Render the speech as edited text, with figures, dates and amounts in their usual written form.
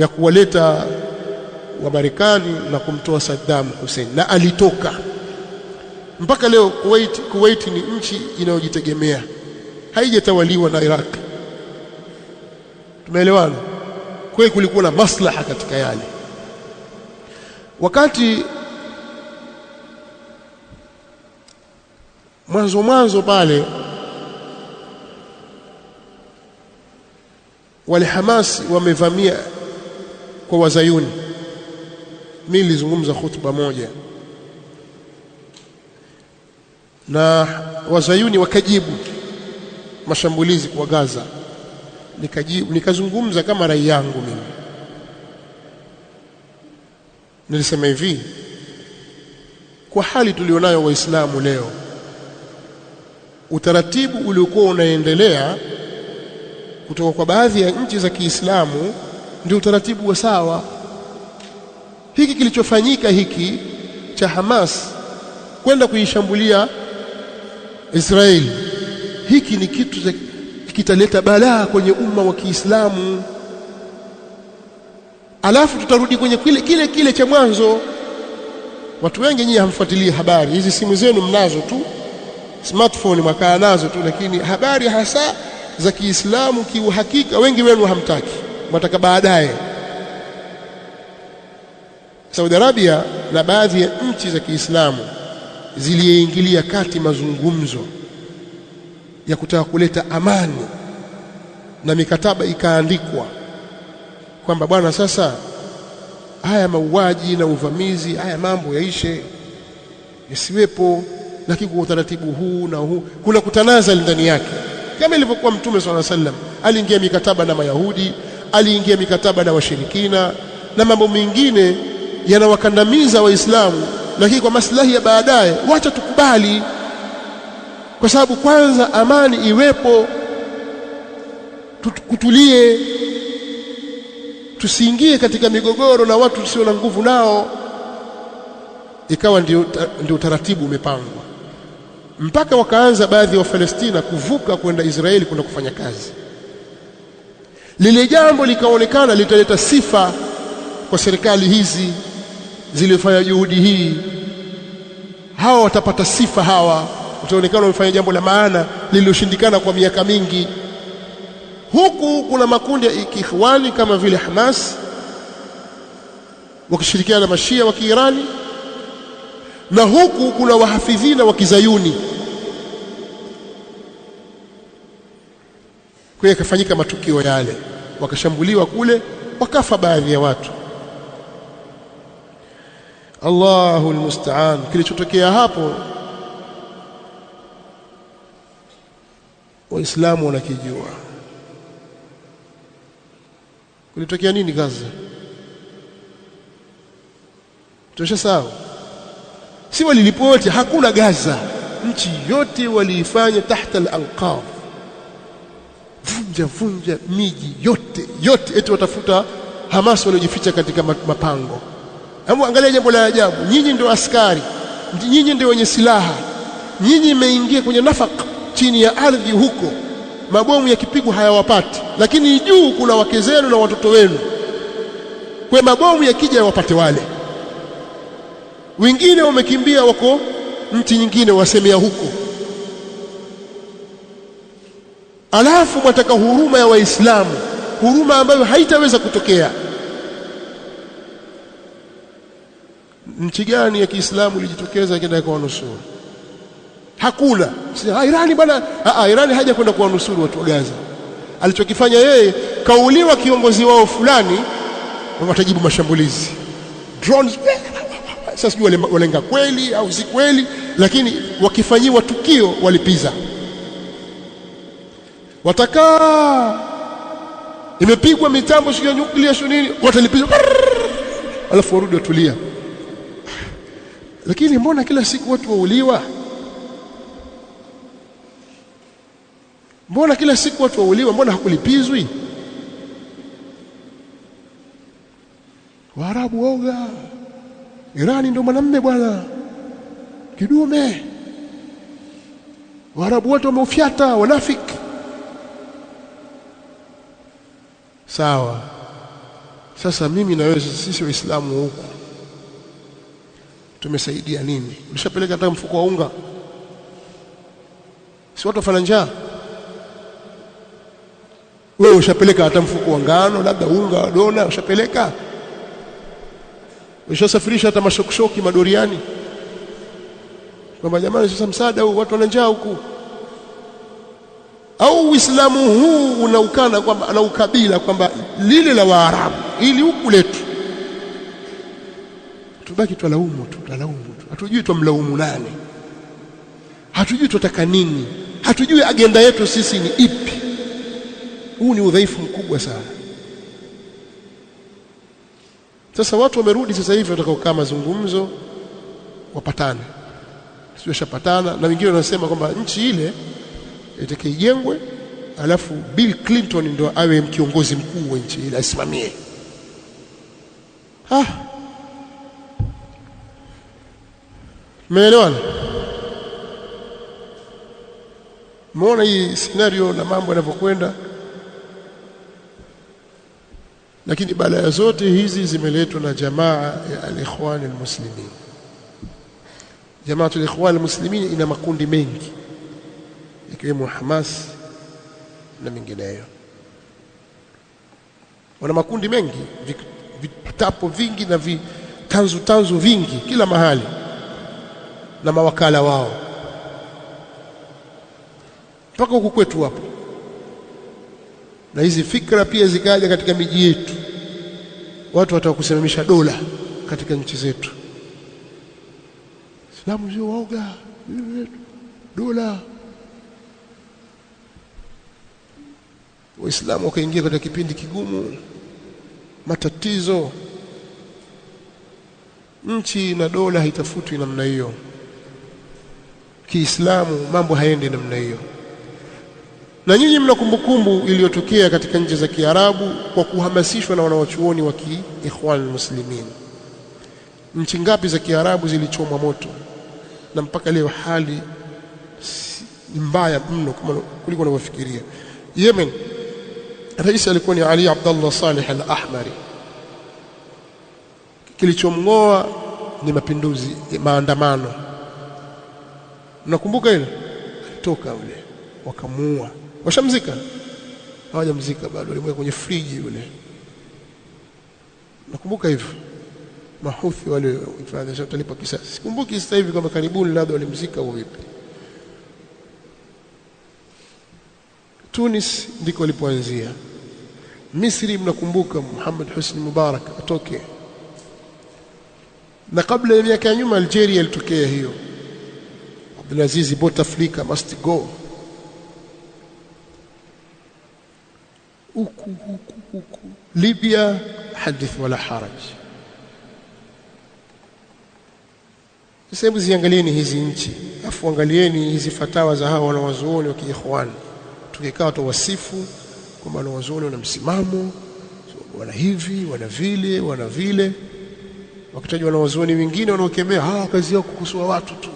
ya kuwaleta wa Marekani na kumtoa Saddam Hussein, na alitoka. Mpaka leo Kuwait ni nchi inayojitegemea, haijatawaliwa na Iraq. Tumeelewana? Kwa hiyo kulikuwa na maslaha katika yale. Wakati mwanzo pale wale Hamas wamevamia kwa Wazayuni, mimi nilizungumza hutuba moja na Wazayuni wakajibu mashambulizi kwa Gaza. Nikazungumza kama rai yangu mimi. Nilisema hivi, kwa hali tulionayo Waislamu leo, utaratibu uliokuwa unaendelea kutoka kwa baadhi ya nchi za Kiislamu ndio utaratibu wa sawa. Hiki kilichofanyika hiki cha Hamas kwenda kuishambulia Israeli, hiki ni kitu kitaleta balaa kwenye umma wa Kiislamu. Alafu tutarudi kwenye kile cha mwanzo. Watu wengi nyinyi hamfuatilii habari hizi, simu zenu mnazo tu, smartphone mwakaa nazo tu, lakini habari hasa za Kiislamu kiuhakika wengi wenu hamtaki, mtaka baadaye. Saudi Arabia na baadhi ya nchi za Kiislamu ziliingilia kati mazungumzo ya kutaka kuleta amani, na mikataba ikaandikwa kwamba bwana, sasa haya mauaji na uvamizi, haya mambo yaishe, yasiwepo, lakini kwa utaratibu huu na huu. Kuna kutanazali ndani yake, kama ilivyokuwa Mtume sallallahu alaihi wasallam aliingia mikataba na Mayahudi, aliingia mikataba na washirikina na mambo mengine yanawakandamiza Waislamu, lakini kwa maslahi ya baadaye wacha tukubali, kwa sababu kwanza amani iwepo, kutulie, tusiingie katika migogoro na watu tusio na nguvu nao. Ikawa ndio utaratibu umepangwa, mpaka wakaanza baadhi ya Wafalestina kuvuka kwenda Israeli kwenda kufanya kazi. Lile jambo likaonekana litaleta sifa kwa serikali hizi zilifanya juhudi hii. Hawa watapata sifa, hawa utaonekana wamefanya jambo la maana lililoshindikana kwa miaka mingi. Huku kuna makundi ya ikhwani kama vile Hamas wakishirikiana na Mashia wa Kiirani, na huku kuna wahafidhina wa Kizayuni. Kwa hiyo yakafanyika matukio yale, wakashambuliwa kule, wakafa baadhi ya watu. Allahul musta'an. Kilichotokea hapo Waislamu wanakijua. Kulitokea nini Gaza? Tushasahau? Si walilipote, hakuna Gaza. Nchi yote waliifanya tahta al-anqab, vunja miji yote eti watafuta Hamas waliojificha katika mapango. Hebu angalia jambo la ajabu. Nyinyi ndio askari, nyinyi ndio wenye silaha, nyinyi mmeingia kwenye nafaka chini ya ardhi huko, mabomu yakipigwa hayawapati, lakini juu kuna wake zenu na watoto wenu. Kwa mabomu yakija yawapate wale. Wengine wamekimbia wako nchi nyingine wasemea huko. Alafu mwataka huruma ya Waislamu, huruma ambayo haitaweza kutokea. Nchi gani ya Kiislamu ilijitokeza kenda kwa nusuru? Hakuna. Irani bwana, Irani haja kwenda kwa nusuru watu wa Gaza. Alichokifanya yeye, kauliwa kiongozi wao fulani, watajibu mashambulizi drones. Sasa sijui walenga kweli au si kweli, lakini wakifanyiwa tukio walipiza. Watakaa imepigwa mitambo sio nyuklia sio nini, watalipiza, alafu warudi watulia. Lakini mbona kila siku watu wauliwa? Mbona kila siku watu wauliwa? Mbona hakulipizwi? Waarabu woga, Irani ndio mwanamume bwana, kidume. Waarabu wote wameufyata, wanafiki. Sawa, Sasa mimi na wewe, sisi waislamu huku tumesaidia nini? Ulishapeleka hata mfuko wa unga? Si watu wafanya njaa? Wewe ushapeleka hata mfuko wa ngano, labda unga wa dona ushapeleka? Ushasafirisha hata mashokishoki madoriani kwamba jamani sasa msaada huu, watu wana njaa huku? Au Uislamu huu unaukana kwamba ana ukabila kwamba lile la Waarabu ili huku letu? Tubaki twalaumu tu, hatujui tumlaumu nani, hatujui tutaka nini, hatujui agenda yetu sisi ni ipi. Huu ni udhaifu mkubwa sana. Sasa watu wamerudi sasa hivi watakaokaa mazungumzo wapatane, sio shapatana, na wengine wanasema kwamba nchi ile itakayejengwe alafu Bill Clinton ndo awe kiongozi mkuu wa nchi ile asimamie. Umeelewana? Muone hii scenario na mambo yanavyokwenda. Lakini balaa zote hizi zimeletwa na jamaa ya al-Ikhwan al-Muslimin. Jamaa al-Ikhwan al-Muslimin ina makundi mengi ikiwemo Hamas na mengineyo. Wana makundi mengi, vitapo vingi na tanzu vingi kila mahali, na mawakala wao mpaka huku kwetu hapo. Na hizi fikra pia zikaja katika miji yetu, watu watakusimamisha dola katika nchi zetu. Islamu sio waoga, dola. Waislamu wakaingia katika kipindi kigumu, matatizo. Nchi na dola haitafutwi namna hiyo. Kiislamu mambo haendi namna hiyo. Na nyinyi mna kumbukumbu iliyotokea katika nchi za Kiarabu kwa kuhamasishwa na wanawachuoni wa Ikhwan al-Muslimin. Nchi ngapi za Kiarabu zilichomwa moto, na mpaka leo hali ni mbaya mno kuliko unavyofikiria. Yemen, rais alikuwa ni Ali Abdullah Saleh al-Ahmari. Kilichomngoa ni mapinduzi, maandamano. Unakumbuka hilo? Alitoka ule wakamuua. Washamzika? Hawajamzika bado, walimweka kwenye friji yule. Nakumbuka hivyo. Mahuthi wale ifadhi watalipa kisasi. Sikumbuki sasa hivi kama karibuni labda walimzika au vipi. Tunis ndiko walipoanzia. Misri mnakumbuka Muhammad Husni Mubarak atoke. Na kabla ya miaka ya nyuma Algeria ilitokea hiyo. Abdulaziz Bouteflika must go. huku Libya hadith wala haraj. Sasa hebu ziangalieni hizi nchi, afu angalieni hizi fatawa za hawa wanawazuoni wa Kiikhwan. Tukikaa tu wasifu kwamba wanawazuoni wana msimamo, wana hivi, wana vile, wana vile. Wakitaja wanawazuoni wengine wanaokemea, kazi yao kukosoa watu tu.